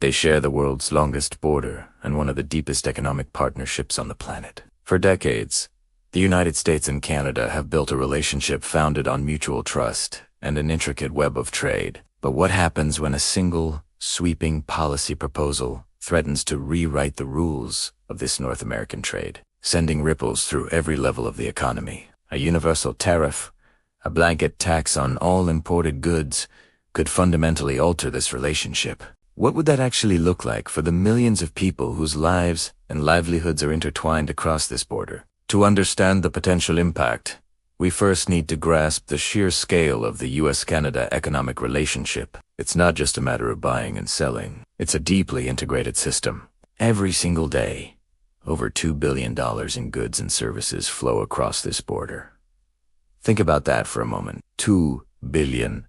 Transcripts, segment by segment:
They share the world's longest border and one of the deepest economic partnerships on the planet. For decades, the United States and Canada have built a relationship founded on mutual trust and an intricate web of trade. But what happens when a single, sweeping policy proposal threatens to rewrite the rules of this North American trade, sending ripples through every level of the economy? A universal tariff, a blanket tax on all imported goods, could fundamentally alter this relationship. What would that actually look like for the millions of people whose lives and livelihoods are intertwined across this border? To understand the potential impact, we first need to grasp the sheer scale of the US-Canada economic relationship. It's not just a matter of buying and selling. It's a deeply integrated system. Every single day, over $2 billion in goods and services flow across this border. Think about that for a moment. $2 billion.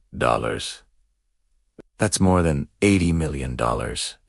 That's more than $80 million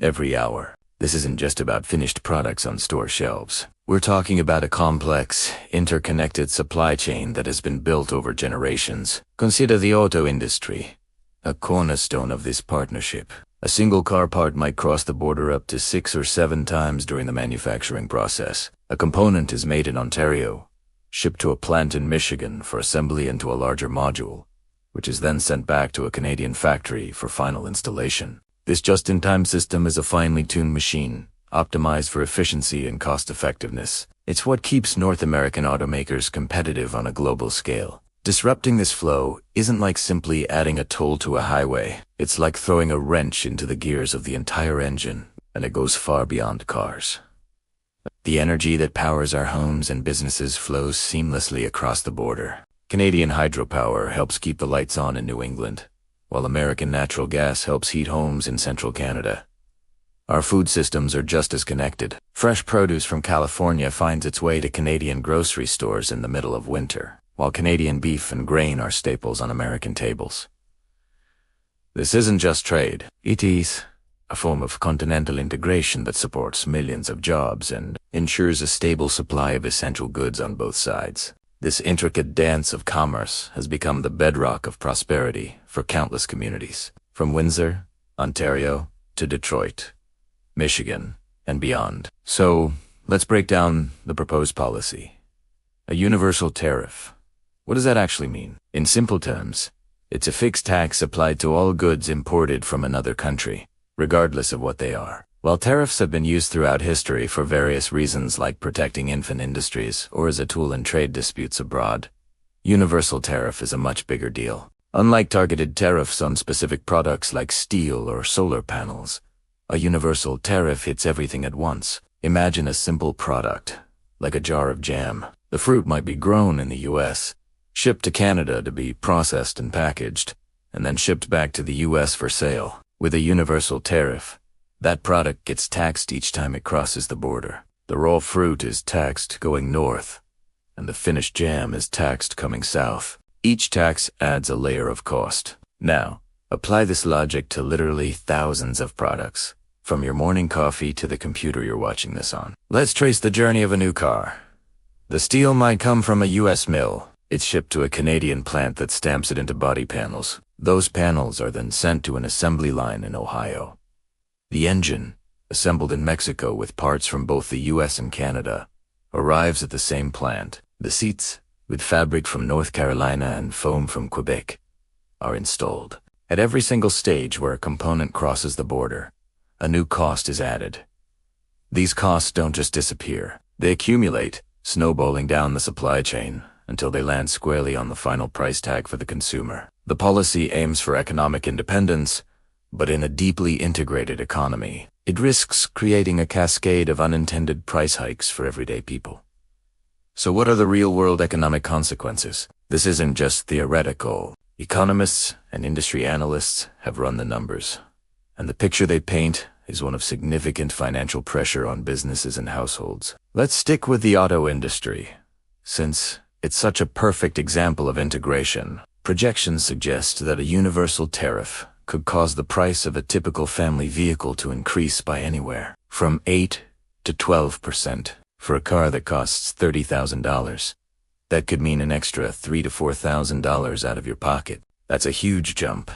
every hour. This isn't just about finished products on store shelves. We're talking about a complex, interconnected supply chain that has been built over generations. Consider the auto industry, a cornerstone of this partnership. A single car part might cross the border up to 6 or 7 times during the manufacturing process. A component is made in Ontario, shipped to a plant in Michigan for assembly into a larger module, which is then sent back to a Canadian factory for final installation. This just-in-time system is a finely tuned machine, optimized for efficiency and cost-effectiveness. It's what keeps North American automakers competitive on a global scale. Disrupting this flow isn't like simply adding a toll to a highway. It's like throwing a wrench into the gears of the entire engine, and it goes far beyond cars. The energy that powers our homes and businesses flows seamlessly across the border. Canadian hydropower helps keep the lights on in New England, while American natural gas helps heat homes in central Canada. Our food systems are just as connected. Fresh produce from California finds its way to Canadian grocery stores in the middle of winter, while Canadian beef and grain are staples on American tables. This isn't just trade. It is a form of continental integration that supports millions of jobs and ensures a stable supply of essential goods on both sides. This intricate dance of commerce has become the bedrock of prosperity for countless communities, from Windsor, Ontario, to Detroit, Michigan, and beyond. So, let's break down the proposed policy. A universal tariff. What does that actually mean? In simple terms, it's a fixed tax applied to all goods imported from another country, regardless of what they are. While tariffs have been used throughout history for various reasons like protecting infant industries or as a tool in trade disputes abroad, universal tariff is a much bigger deal. Unlike targeted tariffs on specific products like steel or solar panels, a universal tariff hits everything at once. Imagine a simple product, like a jar of jam. The fruit might be grown in the US, shipped to Canada to be processed and packaged, and then shipped back to the US for sale. With a universal tariff, that product gets taxed each time it crosses the border. The raw fruit is taxed going north, and the finished jam is taxed coming south. Each tax adds a layer of cost. Now, apply this logic to literally thousands of products, from your morning coffee to the computer you're watching this on. Let's trace the journey of a new car. The steel might come from a US mill. It's shipped to a Canadian plant that stamps it into body panels. Those panels are then sent to an assembly line in Ohio. The engine, assembled in Mexico with parts from both the US and Canada, arrives at the same plant. The seats, with fabric from North Carolina and foam from Quebec, are installed. At every single stage where a component crosses the border, a new cost is added. These costs don't just disappear. They accumulate, snowballing down the supply chain until they land squarely on the final price tag for the consumer. The policy aims for economic independence, but in a deeply integrated economy, it risks creating a cascade of unintended price hikes for everyday people. So what are the real-world economic consequences? This isn't just theoretical. Economists and industry analysts have run the numbers, and the picture they paint is one of significant financial pressure on businesses and households. Let's stick with the auto industry, since it's such a perfect example of integration. Projections suggest that a universal tariff could cause the price of a typical family vehicle to increase by anywhere from 8 to 12%. For a car that costs $30,000, that could mean an extra $3,000 to $4,000 out of your pocket. That's a huge jump.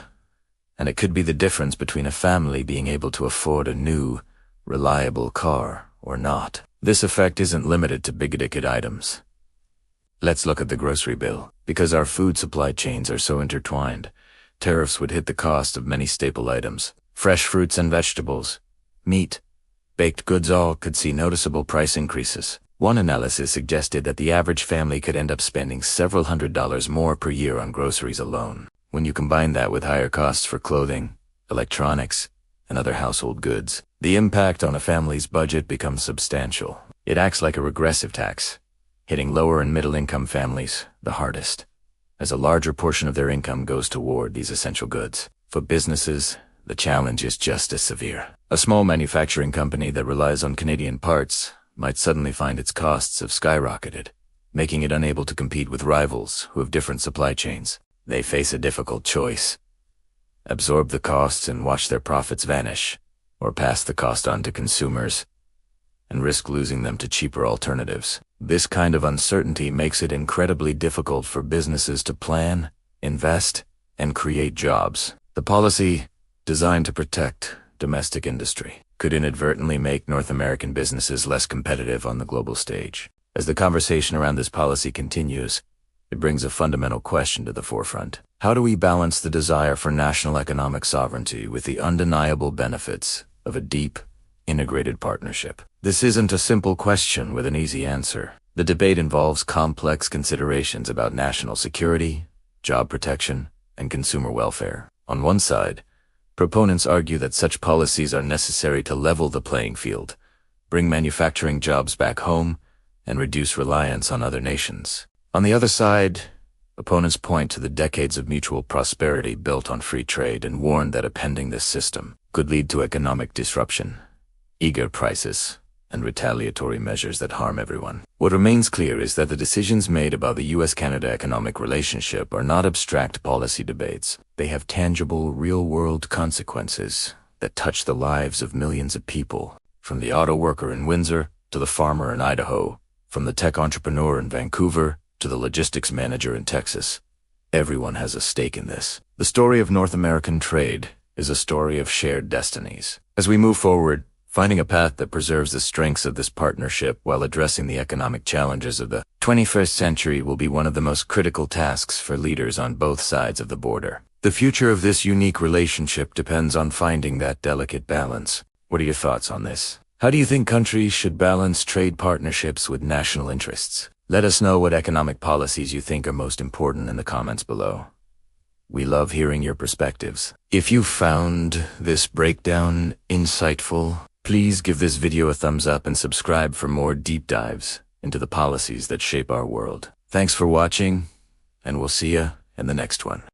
And it could be the difference between a family being able to afford a new, reliable car or not. This effect isn't limited to big-ticket items. Let's look at the grocery bill. Because our food supply chains are so intertwined, tariffs would hit the cost of many staple items. Fresh fruits and vegetables, meat, baked goods all could see noticeable price increases. One analysis suggested that the average family could end up spending several $100s more per year on groceries alone. When you combine that with higher costs for clothing, electronics, and other household goods, the impact on a family's budget becomes substantial. It acts like a regressive tax, hitting lower and middle-income families the hardest, as a larger portion of their income goes toward these essential goods. For businesses, the challenge is just as severe. A small manufacturing company that relies on Canadian parts might suddenly find its costs have skyrocketed, making it unable to compete with rivals who have different supply chains. They face a difficult choice: absorb the costs and watch their profits vanish, or pass the cost on to consumers and risk losing them to cheaper alternatives. This kind of uncertainty makes it incredibly difficult for businesses to plan, invest, and create jobs. The policy, designed to protect domestic industry, could inadvertently make North American businesses less competitive on the global stage. As the conversation around this policy continues, it brings a fundamental question to the forefront. How do we balance the desire for national economic sovereignty with the undeniable benefits of a deep, integrated partnership? This isn't a simple question with an easy answer. The debate involves complex considerations about national security, job protection, and consumer welfare. On one side, proponents argue that such policies are necessary to level the playing field, bring manufacturing jobs back home, and reduce reliance on other nations. On the other side, opponents point to the decades of mutual prosperity built on free trade and warn that appending this system could lead to economic disruption, eager prices, and retaliatory measures that harm everyone. What remains clear is that the decisions made about the U.S.-Canada economic relationship are not abstract policy debates. They have tangible, real-world consequences that touch the lives of millions of people, from the auto worker in Windsor to the farmer in Idaho, from the tech entrepreneur in Vancouver to the logistics manager in Texas. Everyone has a stake in this. The story of North American trade is a story of shared destinies. As we move forward, finding a path that preserves the strengths of this partnership while addressing the economic challenges of the 21st century will be one of the most critical tasks for leaders on both sides of the border. The future of this unique relationship depends on finding that delicate balance. What are your thoughts on this? How do you think countries should balance trade partnerships with national interests? Let us know what economic policies you think are most important in the comments below. We love hearing your perspectives. If you found this breakdown insightful, please give this video a thumbs up and subscribe for more deep dives into the policies that shape our world. Thanks for watching, and we'll see you in the next one.